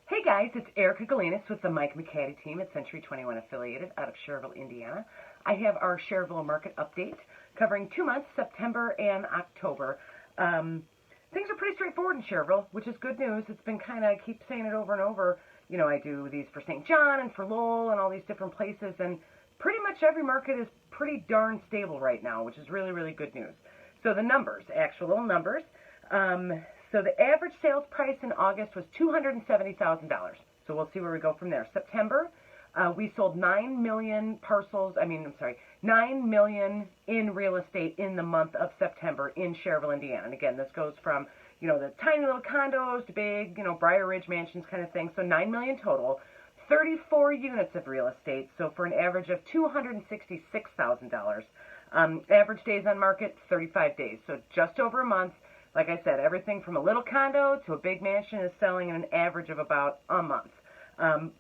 Hey guys, it's Erica Galinas with the Mike McCaddy team at Century 21 Affiliated out of Schereville, Indiana. I have our Schereville market update covering 2 months, September and October. Things are pretty straightforward in Schereville, which is good news. It's been I keep saying it over and over. You know, I do these for St. John and for Lowell and all these different places, and pretty much every market is pretty darn stable right now, which is really, really good news. So the numbers, actual little numbers. So the average sales price in August was $270,000. So we'll see where we go from there. September, we sold 9 million 9 million in real estate in the month of September in Schereville, Indiana. And again, this goes from, the tiny little condos to big, Briar Ridge mansions kind of thing. So 9 million total, 34 units of real estate. So for an average of $266,000. Average days on market, 35 days. So just over a month. Like I said, everything from a little condo to a big mansion is selling in an average of about a month.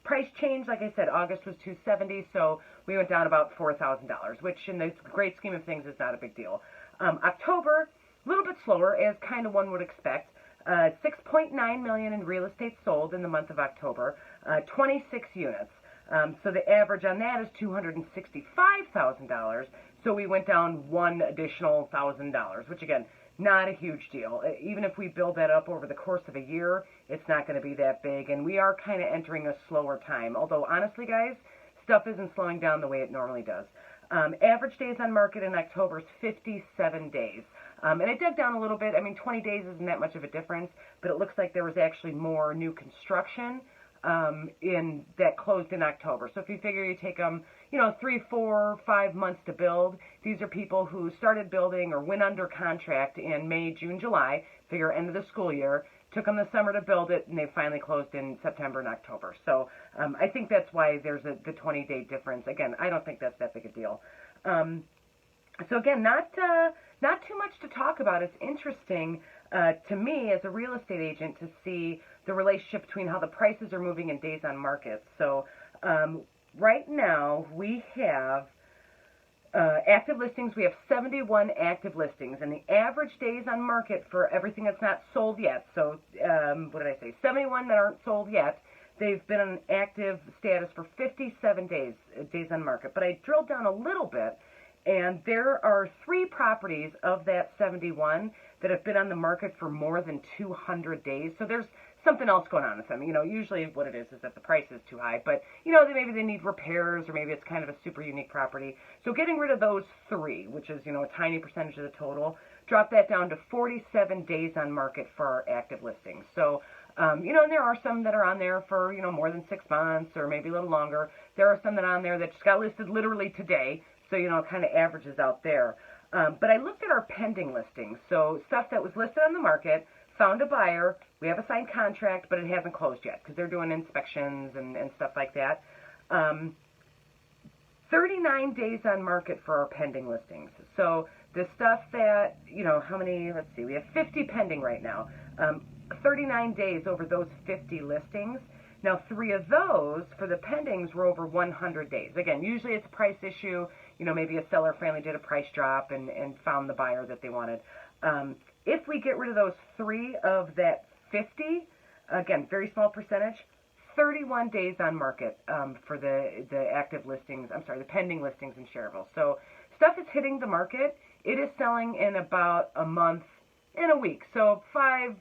Price change, like I said, August was $270, so we went down about $4,000, which in the great scheme of things is not a big deal. October, a little bit slower, as kind of one would expect. 6.9 million in real estate sold in the month of October, 26 units. So the average on that is $265,000, so we went down one additional $1,000, which again, not a huge deal. Even if we build that up over the course of a year, it's not going to be that big, and we are kind of entering a slower time. Although, honestly, guys, stuff isn't slowing down the way it normally does. Average days on market in October is 57 days. And it dug down a little bit. I mean, 20 days isn't that much of a difference, but it looks like there was actually more new construction in that closed in October. So if you figure you take them, 3, 4, 5 months to build, these are people who started building or went under contract in May, June, July, figure end of the school year, took them the summer to build it, and they finally closed in September and October. So I think that's why there's the 20-day difference. Again, I don't think that's that big a deal. So again, not too much to talk about. It's interesting to me as a real estate agent to see the relationship between how the prices are moving in days on market. So right now we have active listings. We have 71 active listings, and the average days on market for everything that's not sold yet. So what did I say? 71 that aren't sold yet. They've been on active status for 57 days on market. But I drilled down a little bit, and there are 3 properties of that 71 that have been on the market for more than 200 days. So there's something else going on with them. Usually what it is that the price is too high, but, maybe they need repairs, or maybe it's kind of a super unique property. So getting rid of those 3, which is, a tiny percentage of the total, drop that down to 47 days on market for our active listings. So, and there are some that are on there for, more than 6 months or maybe a little longer. There are some that are on there that just got listed literally today. So, it kind of averages out there. But I looked at our pending listings. So stuff that was listed on the market, found a buyer, we have a signed contract, but it hasn't closed yet because they're doing inspections and stuff like that. 39 days on market for our pending listings. So the stuff that, how many, let's see, we have 50 pending right now. 39 days over those 50 listings. Now, 3 of those, for the pendings, were over 100 days. Again, usually it's a price issue. Maybe a seller finally did a price drop and found the buyer that they wanted. If we get rid of those 3 of that 50, again, very small percentage, 31 days on market for the active listings, the pending listings in Schereville. So stuff is hitting the market. It is selling in about a month and a week. So 5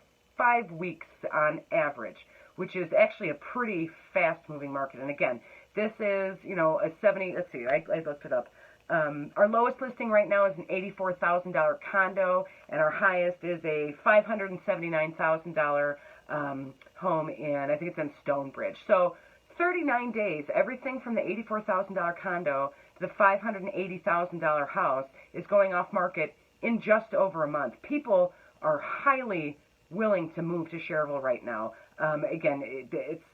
weeks on average, which is actually a pretty fast-moving market. And again, this is, a 70, let's see, I looked it up. Our lowest listing right now is an $84,000 condo, and our highest is a $579,000 home in, I think it's in Stonebridge. So 39 days, everything from the $84,000 condo to the $580,000 house is going off market in just over a month. People are highly willing to move to Schereville right now. Again, it's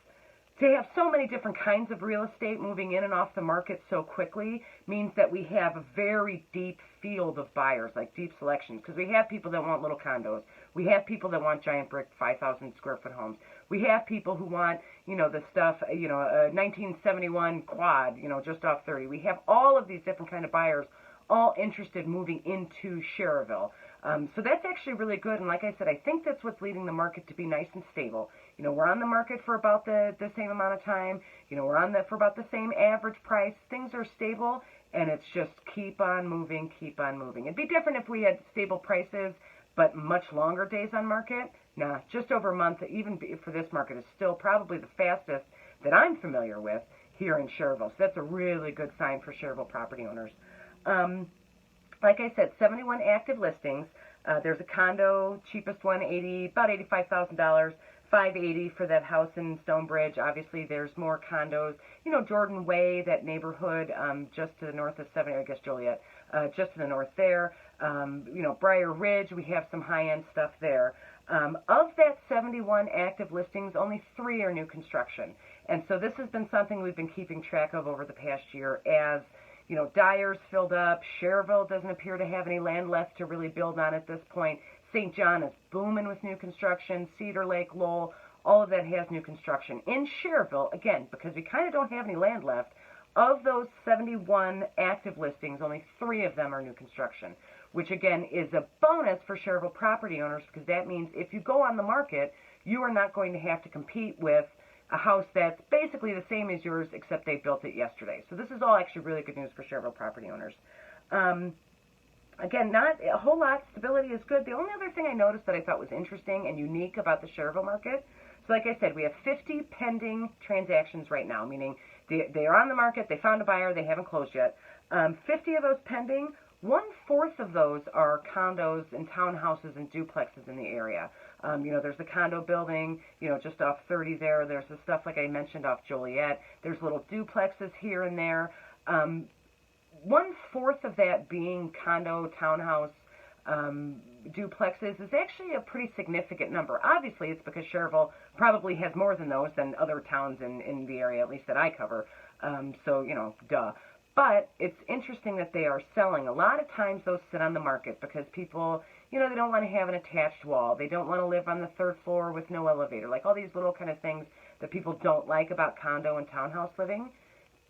to have so many different kinds of real estate moving in and off the market so quickly means that we have a very deep field of buyers, like deep selections, because we have people that want little condos. We have people that want giant brick 5,000 square foot homes. We have people who want, the stuff, a 1971 quad, just off 30. We have all of these different kind of buyers all interested moving into Schereville. So that's actually really good, and like I said, I think that's what's leading the market to be nice and stable. we're on the market for about the same amount of time. We're on for about the same average price. Things are stable, and it's just keep on moving, keep on moving. It'd be different if we had stable prices, but much longer days on market. Nah, just over a month, even for this market, is still probably the fastest that I'm familiar with here in Schereville. So that's a really good sign for Schereville property owners. Like I said, 71 active listings. There's a condo, cheapest one, about $85,000, $580 for that house in Stonebridge. Obviously, there's more condos. Jordan Way, that neighborhood just to the north of 70, I guess Joliet, just to the north there. Briar Ridge, we have some high-end stuff there. Of that 71 active listings, only 3 are new construction. And so this has been something we've been keeping track of over the past year as Dyer's filled up. Schereville doesn't appear to have any land left to really build on at this point. St. John is booming with new construction. Cedar Lake, Lowell, all of that has new construction. In Schereville, again, because we kind of don't have any land left, of those 71 active listings, only 3 of them are new construction, which again is a bonus for Schereville property owners because that means if you go on the market, you are not going to have to compete with a house that's basically the same as yours except they built it yesterday. So this is all actually really good news for Schereville property owners. Again, not a whole lot. Stability is good. The only other thing I noticed that I thought was interesting and unique about the Schereville market, so like I said, we have 50 pending transactions right now, meaning they are on the market, they found a buyer, they haven't closed yet. 50 of those pending, 1/4 of those are condos and townhouses and duplexes in the area. There's the condo building, just off 30 there. There's the stuff, like I mentioned, off Joliet. There's little duplexes here and there. 1/4 of that being condo, townhouse, duplexes is actually a pretty significant number. Obviously, it's because Schereville probably has more than those than other towns in the area, at least that I cover. So, duh. But it's interesting that they are selling. A lot of times those sit on the market because people, they don't want to have an attached wall. They don't want to live on the 3rd floor with no elevator. Like all these little kind of things that people don't like about condo and townhouse living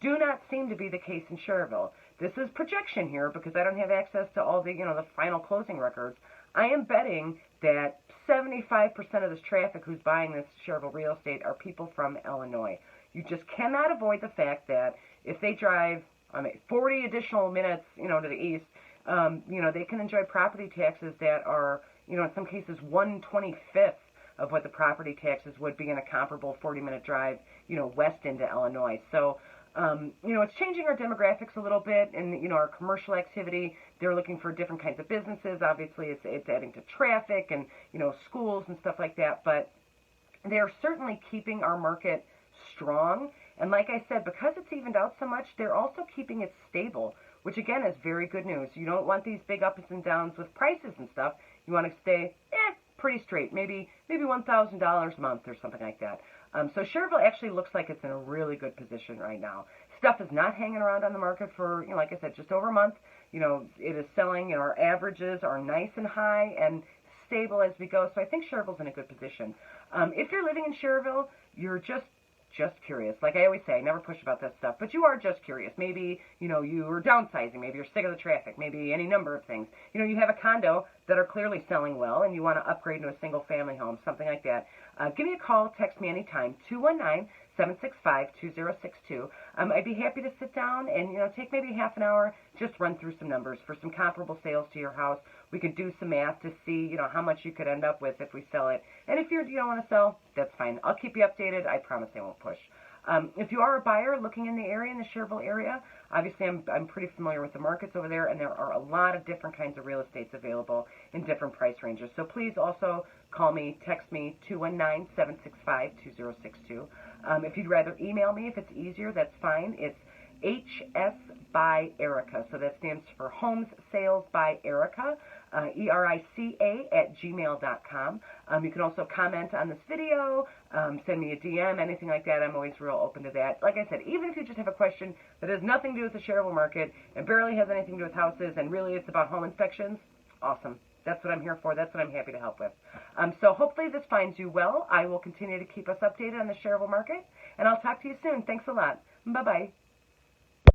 do not seem to be the case in Schereville. This is projection here because I don't have access to all the, the final closing records. I am betting that 75% of this traffic who's buying this Schereville real estate are people from Illinois. You just cannot avoid the fact that if they drive 40 additional minutes, to the east, they can enjoy property taxes that are, in some cases 1/25 of what the property taxes would be in a comparable 40-minute drive, west into Illinois. So, it's changing our demographics a little bit and, our commercial activity. They're looking for different kinds of businesses. Obviously, it's adding to traffic and, schools and stuff like that. But they're certainly keeping our market strong. And like I said, because it's evened out so much, they're also keeping it stable, which again is very good news. You don't want these big ups and downs with prices and stuff. You want to stay pretty straight, maybe $1,000 a month or something like that. So Schereville actually looks like it's in a really good position right now. Stuff is not hanging around on the market for, like I said, just over a month. It is selling, our averages are nice and high and stable as we go. So I think Schereville's in a good position. If you're living in Schereville, you're just curious. Like I always say, I never push about this stuff, but you are just curious. Maybe, you are downsizing. Maybe you're sick of the traffic. Maybe any number of things. You have a condo that are clearly selling well and you want to upgrade to a single family home, something like that. Give me a call, text me anytime, 219-765-2062. I'd be happy to sit down and, take maybe half an hour, just run through some numbers for some comparable sales to your house. We could do some math to see, how much you could end up with if we sell it. And if you don't want to sell, that's fine. I'll keep you updated. I promise I won't push. If you are a buyer looking in the area, in the Schereville area, obviously I'm pretty familiar with the markets over there, and there are a lot of different kinds of real estates available in different price ranges. So please also call me, text me, 219-765-2062. If you'd rather email me, if it's easier, that's fine. It's HS by Erica. So that stands for Homes Sales by Erica, ERICA@gmail.com. You can also comment on this video, send me a DM, anything like that. I'm always real open to that. Like I said, even if you just have a question that has nothing to do with the Schereville market and barely has anything to do with houses and really it's about home inspections, awesome. That's what I'm here for. That's what I'm happy to help with. So hopefully this finds you well. I will continue to keep us updated on the Schereville market, and I'll talk to you soon. Thanks a lot. Bye-bye.